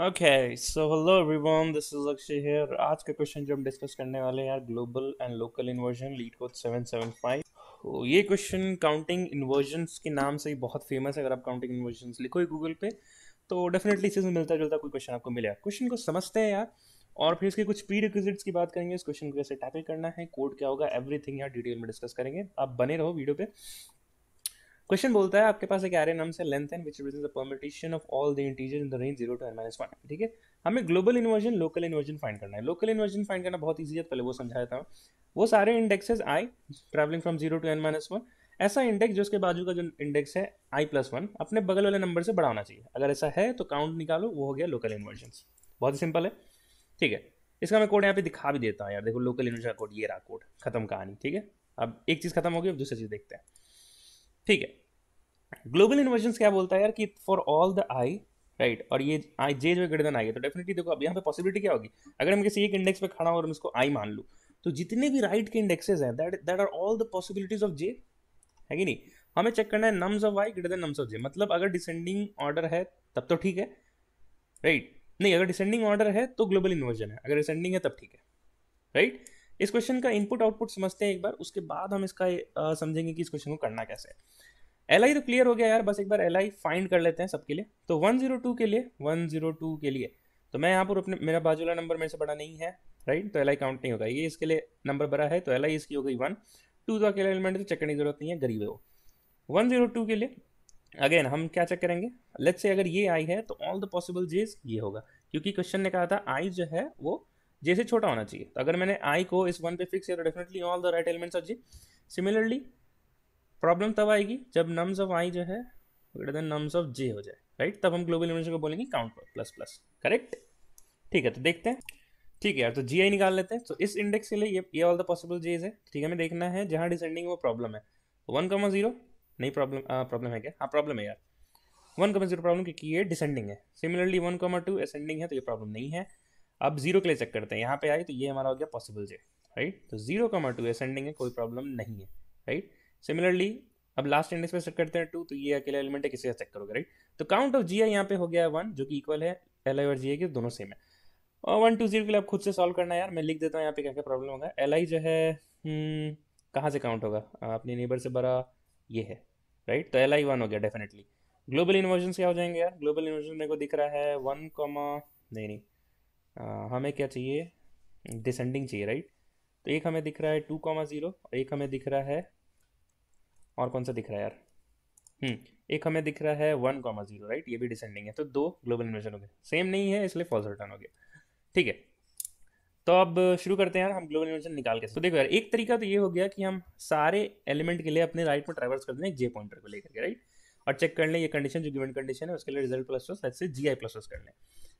Okay so hello everyone, this is Akshay here. आज का question जो हम डिस्कस करने वाले हैं यार, global and local inversion, leet code 775। तो ये क्वेश्चन काउंटिंग इन्वर्जन्स के नाम से ही बहुत फेमस है। अगर आप काउंटिंग इन्वर्जन्स लिखो गूगल पे तो डेफिनेटली इसी से मिलता जुलता कोई क्वेश्चन आपको मिलेगा। क्वेश्चन को समझते हैं यार, और फिर इसके कुछ प्री रिक्विजिट्स की बात करेंगे। इस क्वेश्चन को कैसे टैकल करना है, कोड क्या होगा, एवरीथिंग यार डिटेल में डिस्कस करेंगे। आप बने रहो वीडियो पे। क्वेश्चन बोलता है आपके पास एक एरे नम्स है, length N which represents the permutation of all the integer in the range 0 to n-1। ठीक है, हमें global inversion local inversion find करना है। लोकल इन्वर्जन फाइंड करना बहुत ईजी है, पहले वो समझाया था। वो सारे indexes I travelling from 0 to n-1, ऐसा इंडेक्स जो उसके बाजू का जो इंडेक्स है i+1 अपने बगल वाले नंबर से बड़ा होना चाहिए। अगर ऐसा है तो काउंट निकालो, वो हो गया लोकल इन्वर्जन। बहुत ही सिंपल है। ठीक है, इसका मैं कोड यहाँ पे दिखा भी देता हूँ यार। देखो लोकल इन्वर्जन कोड, ये रहा कोड, खत्म कहानी। ठीक है, अब एक चीज खत्म हो गई, अब दूसरी चीज देखते हैं। ठीक है, ग्लोबल इन्वर्जन क्या बोलता है यार कि for all the I, right, और ये आई जे जो ग्रेटर देन आई है, तो डेफिनेटली देखो अब यहाँ पे पॉसिबिलिटी क्या होगी। अगर हम किसी एक इंडेक्स पे खड़ा हो और हम इसको आई मान लूँ, तो जितने भी राइट के इंडेक्सेस हैं that that are all the possibilities of J, है कि नहीं। हमें चेक करना है nums of I greater than nums of J. मतलब अगर डिसेंडिंग ऑर्डर है तब तो ठीक है, राइट। नहीं, अगर डिसेंडिंग ऑर्डर है तो ग्लोबल इन्वर्जन है, अगर डिसेंडिंग है तब ठीक है, राइट। इस क्वेश्चन का इनपुट आउटपुट समझते हैं एक बार, उसके बाद हम इसका समझेंगे कि इस क्वेश्चन को करना कैसे है। एल आई तो क्लियर हो गया यार, बस एक बार एल आई फाइंड कर लेते हैं सबके लिए। तो 102 के लिए, 102 के लिए तो मैं यहाँ पर अपने, मेरा बाजू वाला नंबर मेरे से बड़ा नहीं है, राइट, तो एल आई काउंट नहीं होगा। ये इसके लिए नंबर बड़ा है तो एल आई इसकी हो गई 1। 2 तो अकेला एलिमेंट है तो चेक करने की जरूरत नहीं है, गरीब है वो। 102 के लिए अगेन हम क्या चेक करेंगे। लेट्स से अगर ये आई है तो ऑल द पॉसिबल जेज ये होगा, क्योंकि क्वेश्चन ने कहा था आई जो है वो जे से छोटा होना चाहिए। तो अगर मैंने आई को इस 1 पे फिक्स किया तो definitely all the right elements of J. Similarly problem तब आएगी जब नम्स ऑफ आई जो है ग्रेटर देन नम्स ऑफ जे हो जाए, राइट। तब हम ग्लोबल इन्वर्जन को बोलेंगे काउंट प्लस प्लस, करेक्ट। ठीक है, तो देखते हैं। ठीक है यार, तो जी आई निकाल लेते हैं। तो इस इंडेक्स के लिए ये ऑल द पॉसिबल जेज है। ठीक है, हमें देखना है जहाँ डिसेंडिंग वो प्रॉब्लम है। 1,0 नहीं, प्रॉब्लम प्रॉब्लम है क्या? हाँ प्रॉब्लम है यार। 1,0 प्रॉब्लम, क्योंकि ये डिसेंडिंग है। सिमिलरली 1,2 असेंडिंग है, तो ये प्रॉब्लम नहीं है। अब जीरो के लिए चेक करते हैं, यहाँ पे आई तो ये हमारा हो गया पॉसिबल जे, राइट। तो 0,2 असेंडिंग है, कोई प्रॉब्लम नहीं है, राइट। सिमिलरली अब लास्ट इंडेक्स पे चेक करते हैं 2, तो ये अकेला एलिमेंट है, किसी का चेक करोगे, राइट। तो काउंट ऑफ जी आई यहाँ पे हो गया 1, जो कि इक्वल है एल आई और जी आई के, दोनों सेम है। और 120 के लिए आप खुद से सॉल्व करना है यार। मैं लिख देता हूँ यहाँ पे क्या क्या प्रॉब्लम होगा। एल आई जो है कहाँ से काउंट होगा, अपने नेबर से बड़ा ये है, राइट। तो एल आई 1 हो गया डेफिनेटली। ग्लोबल इन्वर्जन क्या हो जाएंगे यार? ग्लोबल इन्वर्जन मेरे को दिख रहा है 1, नहीं नहीं, हमें क्या चाहिए, डिसेंडिंग चाहिए, राइट। तो एक हमें दिख रहा है 2,0 और एक हमें दिख रहा है, और कौन सा दिख रहा है यार, एक हमें दिख रहा है 1,0, राइट। ये भी डिसेंडिंग है, तो दो ग्लोबल इन्वर्जन हो गए। सेम नहीं है इसलिए फॉल्स रिटर्न हो गया। ठीक है, तो अब शुरू करते हैं यार हम ग्लोबल इन्वर्जन निकाल के। तो देखो यार, एक तरीका तो ये हो गया कि हम सारे एलिमेंट के लिए अपने राइट में ट्रैवर्स कर दें एक जे पॉइंटर को लेकर के, राइट। और चेक कर लें ये कंडीशन जो गिवन कंडीशन है उसके लिए रिजल्ट प्लस प्लस से जी आई प्लस प्लस कर लें।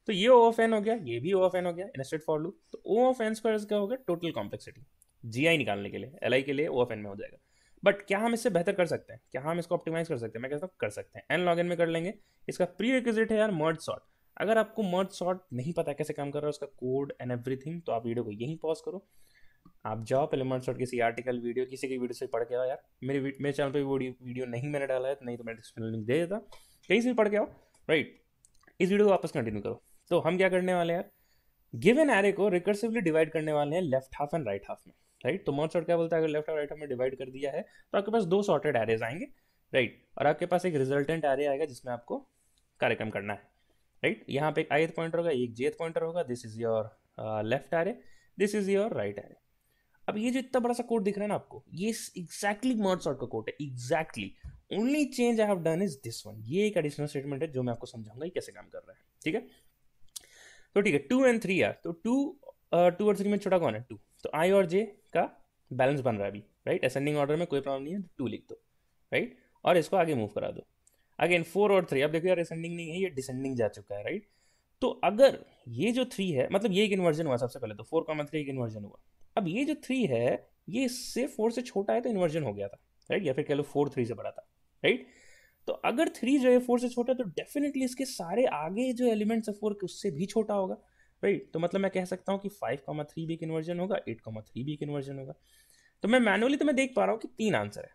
तो ये ओ ऑफ एन हो गया, ये भी ओ ऑफ एन हो गया इन स्ट्रेट फॉर लूप। तो ओ ऑफ एन स्क्वायर क्या होगा, टोटल कॉम्प्लेक्सिटी। जी आई निकालने के लिए एल आई के लिए ओ ऑफ एन में हो जाएगा। बट क्या हम इससे बेहतर कर सकते हैं? क्या हम इसको ऑप्टिमाइज कर सकते हैं? मैं कहता हूँ कर सकते हैं, एन लॉग एन में कर लेंगे। इसका प्री रिक्विजिट है यार मर्ज सॉर्ट। अगर आपको मर्ज सॉर्ट नहीं पता कैसे काम कर रहा है उसका कोड एंड एवरीथिंग, तो आप वीडियो को यहीं पॉज करो, आप जाओ पहले मर्ज सॉर्ट किसी आर्टिकल वीडियो किसी की वीडियो से पढ़ के आओ यार। मेरे चैनल पे वीडियो नहीं मैंने डाला है, तो नहीं तो मैं डिस्क्रिप्शन लिंक दे देता, कहीं से भी पढ़ के आओ, राइट। इस वीडियो को वापस कंटिन्यू करो। तो हम क्या करने वाले हैं यार, गिवन एरे को रिकर्सिवली डिवाइड करने वाले हैं left half and right half में, राइट। तो मर्ज सॉर्ट क्या बोलता है, अगर लेफ्ट और राइट हाफ में डिवाइड कर दिया है तो आपके पास दो सॉर्टेड एरेज आएंगे, राइट। और आपके पास एक रिजल्टेंट एरे आएगा जिसमें आपको कार्यक्रम करना है, राइट। यहाँ पे एक ith पॉइंटर होगा, एक jth पॉइंटर होगा। This is your left array, this is your right array. अब ये जो इतना बड़ा सा कोड दिख रहा है ना आपको, ये एग्जैक्टली मर्ज सॉर्ट का कोड है, exactly. Only change I have done is this one. ये एक एडिशनल स्टेटमेंट है जो मैं आपको समझाऊंगा ये कैसे काम कर रहा है, ठीक है। तो ठीक है, 2 एंड 3 यार। तो 2 और 3 में छोटा कौन है? 2। तो आई और जे का बैलेंस बन रहा है अभी, राइट। असेंडिंग ऑर्डर में कोई प्रॉब्लम नहीं है, 2 लिख दो, राइट। और इसको आगे मूव करा दो। अगेन 4 और 3, अब देखो यार असेंडिंग नहीं है, ये डिसेंडिंग जा चुका है, राइट। तो अगर ये जो 3 है, मतलब ये एक इन्वर्जन हुआ सबसे पहले, तो 4,3 एक इन्वर्जन हुआ। अब ये जो 3 है ये इससे 4 से छोटा है तो इन्वर्जन हो गया था, राइट। या फिर कह लो 4 3 से बड़ा था, राइट। तो अगर 3 जो है 4 से छोटा है तो डेफिनेटली इसके सारे आगे जो एलिमेंट्स है 4 के उससे भी छोटा होगा, राइट। तो मतलब मैं कह सकता हूँ कि 5,3 भी एक इन्वर्जन होगा, 8,3 भी एक इन्वर्जन होगा। तो मैं मैनुअली तो मैं देख पा रहा हूँ कि 3 आंसर है,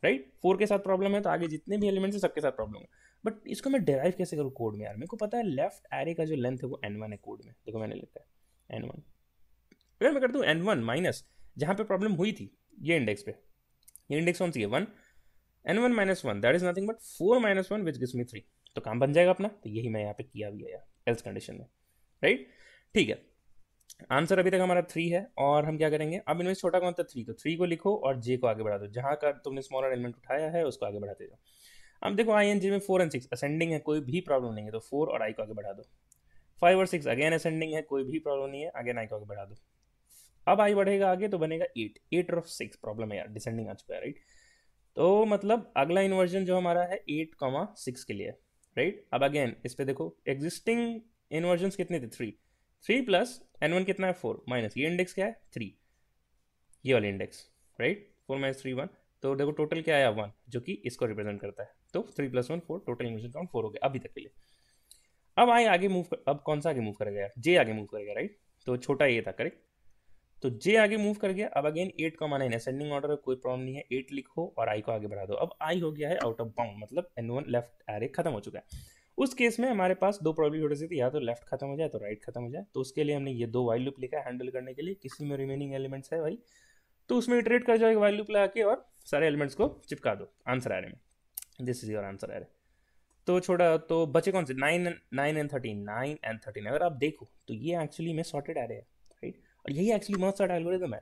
राइट। 4 के साथ प्रॉब्लम है तो आगे जितने भी एलिमेंट्स है सबके साथ प्रॉब्लम है। बट इसको मैं डिराइव कैसे करूँ कोड में यार? मेरे को पता है लेफ्ट एरे का जो लेंथ है वो n1 है कोड में, देखो मैंने लिखा है n1। अगर मैं कर दूँ n1 माइनस जहाँ पे प्रॉब्लम हुई थी ये इंडेक्स पे, ये इंडेक्स कौन सी है 1, n1 minus one that is nothing but 4 minus one which gives me 3, तो काम बन जाएगा अपना। तो यही मैं यहाँ पे किया भी है यार एल्स कंडीशन में, राइट? ठीक है, आंसर अभी तक हमारा 3 है और हम क्या करेंगे अब इनमें से छोटा कौन था 3, तो 3 को लिखो और j को आगे बढ़ा दो, जहाँ का तुमने स्मॉलर एलिमेंट उठाया है उसको आगे बढ़ाते जाओ। अब देखो आई एन जे में 4 एंड 6 असेंडिंग है, कोई भी प्रॉब्लम नहीं है, तो 4 और i को आगे बढ़ा दो। 5 और 6 अगेन असेंडिंग है, कोई भी प्रॉब्लम नहीं है, अगेन i को आगे बढ़ा दो। अब i बढ़ेगा आगे तो बनेगा 8, 8 और 6 प्रॉब्लम है यार, डिसेंडिंग आ चुका है, राइट? तो मतलब अगला इन्वर्जन जो हमारा है 8,6 के लिए, राइट? अब अगेन इस पे देखो एग्जिस्टिंग इन्वर्जन कितने थे 3, 3 प्लस n1 कितना है 4 माइनस ये इंडेक्स क्या है 3, ये वाला इंडेक्स, राइट? 4 माइनस 3 1, तो देखो टोटल क्या आया 1 जो कि इसको रिप्रेजेंट करता है, तो 3 प्लस 1 4, टोटल इन्वर्जन काउंट 4 हो गया अभी तक के लिए। अब आए आगे मूव कर, अब कौन सा आगे मूव करेगा यार? जे आगे मूव करेगा, राइट? तो छोटा ये था, करेक्ट? तो जे आगे मूव कर गया। अब अगेन 8 का माना असेंडिंग ऑर्डर है, कोई प्रॉब्लम नहीं है, 8 लिखो और आई को आगे बढ़ा दो। अब आई हो गया है आउट ऑफ बाउंड, मतलब n1 लेफ्ट एरे खत्म हो चुका है। उस केस में हमारे पास दो प्रॉब्लम थी, या तो लेफ्ट खत्म हो जाए तो राइट खत्म हो जाए, तो उसके लिए हमने ये दो वाइल लूप लिखा है हैंडल करने के लिए। किसी में रिमेनिंग एलिमेंट्स है भाई तो उसमें इटरेट कर जाओ एक वाइल लूप लगा के और सारे एलिमेंट्स को चिपका दो आंसर एरे में। This is your answer array. तो छोड़ा तो बचे कौन से 9 एंड 13, 9 एंड 13। अगर आप देखो तो ये एक्चुअली में सॉर्टेड एरे है, राइट? और यही एक्चुअली मर्ज सॉर्ट एल्गोरिथम है।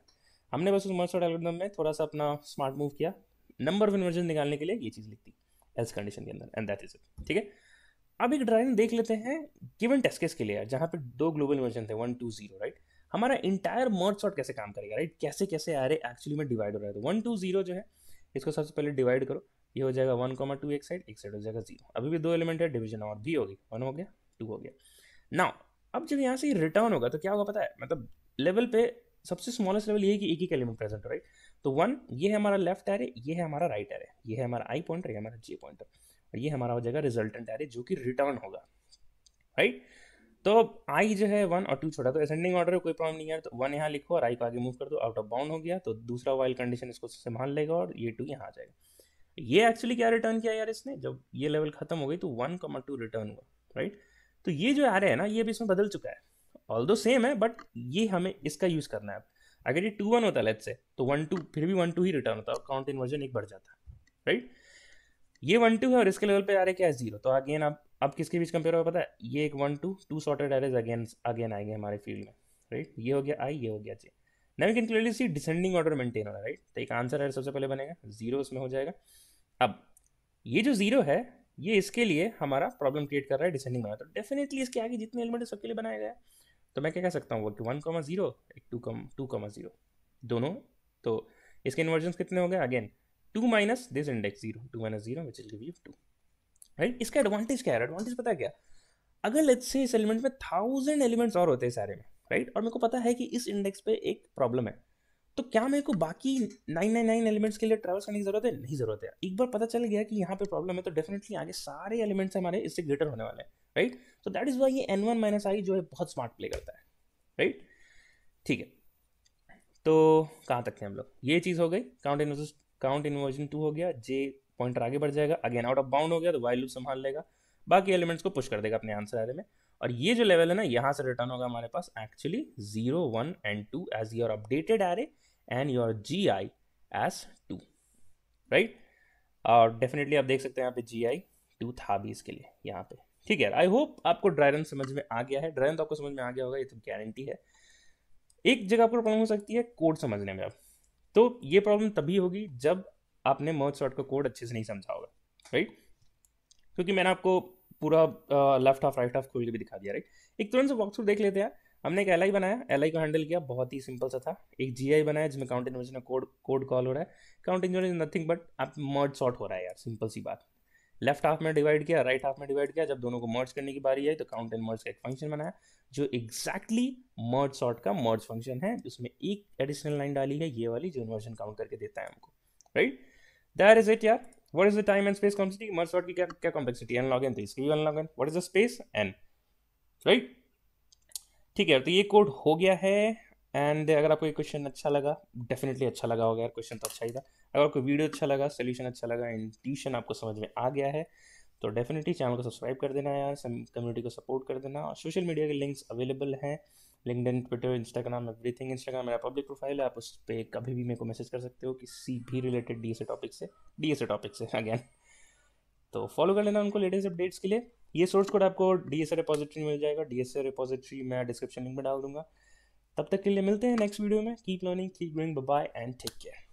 हमने बस उस मर्ज सॉर्ट एल्गोरिथम में थोड़ा सा अपना स्मार्ट मूव किया, नंबर ऑफ इन्वर्जन निकालने के लिए ये चीज़ लिखती एल्स कंडीशन के अंदर, एंड दैट इज इट। ठीक है, अब एक ड्राइव देख लेते हैं गिवन टेस्ट केस के लिए, जहाँ पे दो ग्लोबल इन्वर्जन थे 1 2 0, राइट? हमारा इंटायर मर्ज सॉर्ट कैसे काम करेगा, राइट? कैसे कैसे एरे एक्चुअली में डिवाइड हो रहा है। तो 1 2 0 जो है इसको सबसे पहले डिवाइड करो, ये हो जाएगा 1,2 एक साइड हो जाएगा 0। अभी भी दो एलिमेंट है, डिवीजन और भी होगी, 1 हो गया 2 हो गया। नाउ अब जब यहाँ से रिटर्न होगा तो क्या होगा पता है? मतलब लेवल पे सबसे स्मॉलेस्ट लेवल ये है कि एक ही एलिमेंट प्रेजेंट हो, राइट? तो 1 ये है हमारा लेफ्ट एरे, ये है हमारा राइट एरे, ये है हमारा आई पॉइंटर, ये हमारा जे पॉइंटर, और ये हमारा हो जाएगा रिजल्टेंट एरे जो कि रिटर्न होगा, राइट? तो आई जो है 1 और 2 छोड़ा, तो असेंडिंग ऑर्डर है, कोई प्रॉब्लम नहीं है, तो 1 यहाँ लिखो और आई को आगे मूव कर दो, आउट ऑफ बाउंड हो गया, तो दूसरा वाइल कंडीशन इसको संभाल लेगा और ये 2 यहाँ आ जाएगा। ये एक्चुअली क्या रिटर्न किया यार इसने, जब ये लेवल खत्म हो गई तो 1,2 रिटर्न हुआ, राइट? तो ये जो आ रहा है ना, ये भी इसमें बदल चुका है, ऑल्दो सेम है बट ये हमें इसका यूज करना है। अगर ये 2 1 होता लेट्स से, तो 1 2 फिर भी 1 2 ही रिटर्न होता और काउंट इन्वर्जन एक बढ़ जाता, राइट? ये 1 2 है और इसके लेवल पे आ रहा है क्या है 0, तो अगेन अब किसके बीच कंपेयर होगा पता है? ये एक 1 2 2 सॉर्टेड एरेज अगेन अगेन आएंगे हमारे फील्ड में, राइट? ये हो गया आई, ये हो गया J. Now we can clearly see descending order maintain हो रहा है, राइट? तो एक आंसर एरे सबसे पहले बनेगा 0, इसमें हो जाएगा। अब ये जो 0 है ये इसके लिए हमारा प्रॉब्लम क्रिएट कर रहा है डिसेंडिंग में, तो डेफिनेटली इसके आगे जितने एलिमेंट है सबके लिए बनाया गया है। तो मैं क्या कह सकता हूँ कि 1,0 एक 2,0 दोनों, तो इसके इन्वर्जन कितने हो गए? Again 2 minus this index 0, 2 minus 0 which will give you 2, right? इसका एडवांटेज क्या है? एडवांटेज पता है क्या? अगर लेट्स से इस एलिमेंट में 1000 एलिमेंट्स और होते हैं सारे में, राइट? और मेरे को पता है कि इस इंडेक्स पे एक प्रॉब्लम है, तो क्या मेरे को बाकी 999 एलिमेंट्स के लिए ट्रैवल्स करने की जरूरत है? नहीं जरूरत है। एक बार पता चल गया कि यहाँ पे प्रॉब्लम है तो डेफिनेटली आगे सारे एलिमेंट्स हमारे इससे ग्रेटर होने वाले हैं, right? So that is why ये n1 माइनस आई जो है बहुत स्मार्ट प्ले करता है, राइट? ठीक है, तो कहाँ तक थे हम लोग? ये चीज़ हो गई, काउंट इन्वर्जन 2 हो गया, जे पॉइंटर आगे बढ़ जाएगा, अगेन आउट ऑफ बाउंड हो गया तो वाइल लूप संभाल लेगा, बाकी एलिमेंट्स को पुश कर देगा अपने आंसर एरे में। और ये जो लेवल है ना, यहाँ से रिटर्न होगा हमारे पास actually 0 1 and 2 as your updated array and your G I as 2, right? और डेफिनेटली आप देख सकते हैं यहाँ पे जी आई 2 था भी इसके लिए यहाँ पे। ठीक है, आई होप आपको ड्राई रन समझ में आ गया है। ड्राई रन तो आपको समझ में आ गया होगा, ये तो गारंटी है। एक जगह आपको प्रॉब्लम हो सकती है कोड समझने में, अब तो ये प्रॉब्लम तभी होगी जब आपने मर्ज सॉर्ट का कोड अच्छे से नहीं समझा होगा, राइट? क्योंकि मैंने आपको पूरा लेफ्ट हाफ राइट हाफ खोल के भी दिखा दिया, राइट? एक तुरंत से वॉक थ्रू देख लेते हैं। हमने एक एल आई बनाया, एल आई को हैंडल किया, बहुत ही सिंपल सा था। एक जी आई बनाया जिसमें काउंट इन्वर्जन कोड कॉल हो रहा है। Count inversion is nothing but आप मर्ज सॉर्ट हो रहा है यार, सिंपल सी बात। लेफ्ट हाफ में डिवाइड किया, राइट हाफ में डिवाइड किया, जब दोनों को मर्ज करने की बारी आई तो काउंट एंड मर्ज का एक फंक्शन बनाया जो एग्जैक्टली मर्ज सॉर्ट का मर्ज फंक्शन है, जिसमें एक एडिशनल लाइन डाली है ये वाली जो इन्वर्जन काउंट करके देता है हमको, राइट? दैट इज इट यार। What is the time and space complexity? Merge sort की क्या कॉम्प्लेक्सिटी? n log n, तो इसकी भी n log n। What is the space? n, right? ठीक है, तो ये कोड हो गया है। एंड अगर आपको ये क्वेश्चन अच्छा लगा, डेफिनेटली अच्छा लगा होगा यार, क्वेश्चन तो अच्छा ही था। अगर आपको वीडियो अच्छा लगा, सोल्यूशन अच्छा लगा, इंट्यूशन आपको समझ में आ गया है, तो डेफिनेटली चैनल को सब्सक्राइब कर देना यार, कम्युनिटी को सपोर्ट कर देना। और सोशल मीडिया के लिंक्स अवेलेबल हैं, LinkedIn, Twitter, Instagram, everything. Instagram मेरा पब्लिक प्रोफाइल है, आप उस पर कभी भी मेरे को मैसेज कर सकते हो किसी भी रिलेटेड डीएसए टॉपिक से अगेन। तो फॉलो कर लेना उनको लेटेस्ट अपडेट्स के लिए। ये सोर्स कोड आपको डीएसए रिपोजिटरी में मिल जाएगा, डीएसए रिपोजिटरी मैं डिस्क्रिप्शन लिंक में डाल दूंगा। तब तक के लिए मिलते हैं नेक्स्ट वीडियो में। Keep learning, keep growing, bye bye and take care.